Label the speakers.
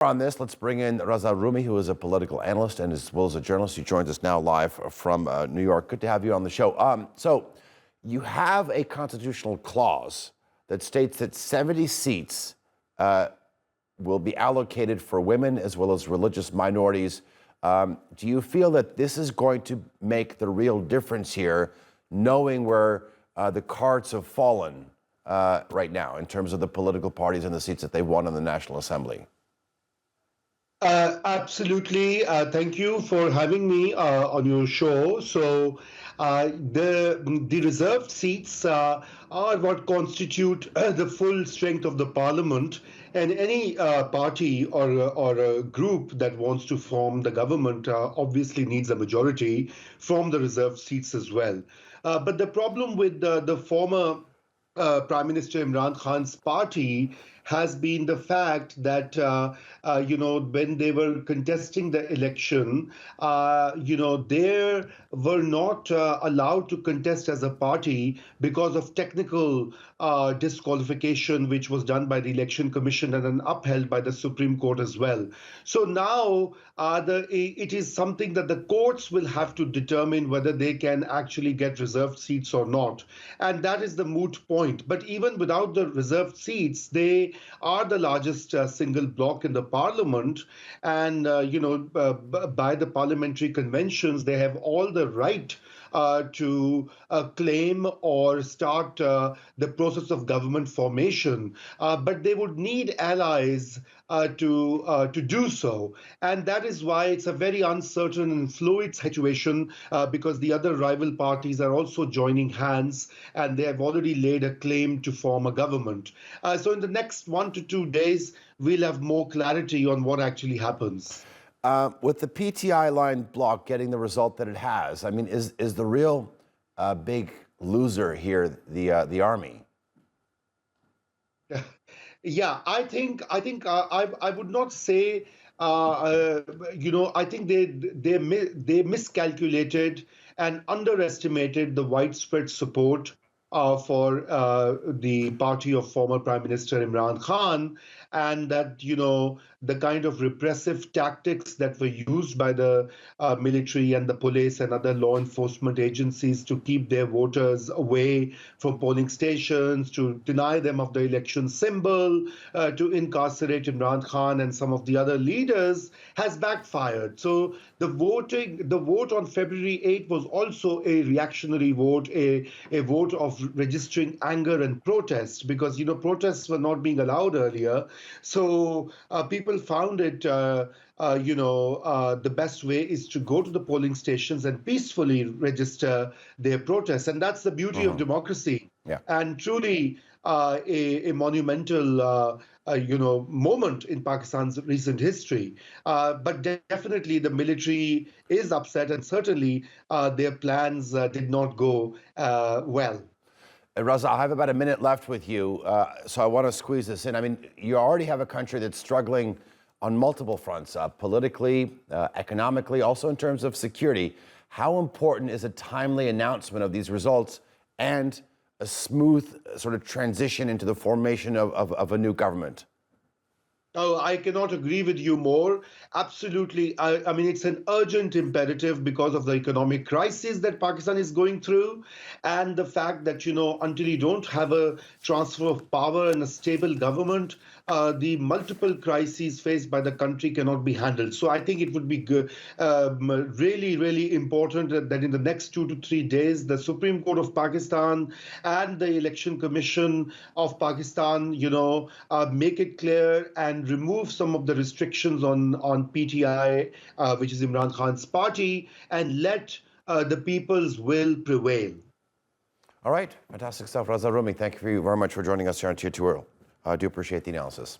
Speaker 1: On this, let's bring in Raza Rumi, who is a political analyst and as well as a journalist. He joins us now live from New York. Good to have you on the show. So you have a constitutional clause that states that 70 seats will be allocated for women as well as religious minorities. Do you feel that this is going to make the real difference here, knowing where the cards have fallen right now in terms of the political parties and the seats that they won in the National Assembly?
Speaker 2: Absolutely. Thank you for having me on your show. So, the reserved seats are what constitute the full strength of the parliament, and any party or a group that wants to form the government obviously needs a majority from the reserved seats as well. But the problem with the former Prime Minister Imran Khan's party has been the fact that, when they were contesting the election, they were not allowed to contest as a party because of technical disqualification, which was done by the Election Commission and then upheld by the Supreme Court as well. So now it is something that the courts will have to determine whether they can actually get reserved seats or not. And that is the moot point. But even without the reserved seats, they are the largest single bloc in the parliament. And, by the parliamentary conventions, they have all the right to claim or start the process of government formation. But they would need allies to do so. And that is why it's a very uncertain and fluid situation, because the other rival parties are also joining hands and they have already laid a claim to form a government. So in the next 1 to 2 days, we'll have more clarity on what actually happens.
Speaker 1: With the PTI-aligned bloc getting the result that it has, I mean, is the real big loser here the army?
Speaker 2: Yeah, I would not say. I think they miscalculated and underestimated the widespread support for the party of former Prime Minister Imran Khan, and that the kind of repressive tactics that were used by the military and the police and other law enforcement agencies to keep their voters away from polling stations, to deny them of the election symbol, to incarcerate Imran Khan and some of the other leaders, has backfired. So the vote on February 8th was also a reactionary vote, a vote of registering anger and protest, because protests were not being allowed earlier. So people found it the best way is to go to the polling stations and peacefully register their protests, and that's the beauty of democracy.
Speaker 1: Yeah.
Speaker 2: And truly a monumental moment in Pakistan's recent history. But definitely the military is upset, and certainly their plans did not go well.
Speaker 1: Raza, I have about a minute left with you, so I want to squeeze this in. I mean, you already have a country that's struggling on multiple fronts, politically, economically, also in terms of security. How important is a timely announcement of these results and a smooth sort of transition into the formation of a new government?
Speaker 2: Oh, I cannot agree with you more. Absolutely. I mean, it's an urgent imperative because of the economic crisis that Pakistan is going through, and the fact that, until you don't have a transfer of power and a stable government, the multiple crises faced by the country cannot be handled. So I think it would be good, really, really important that in the next 2 to 3 days, the Supreme Court of Pakistan and the Election Commission of Pakistan, make it clear and remove some of the restrictions on PTI, which is Imran Khan's party, and let the people's will prevail.
Speaker 1: All right. Fantastic stuff. Raza Rumi, thank you very much for joining us here on Tier 2 World. I do appreciate the analysis.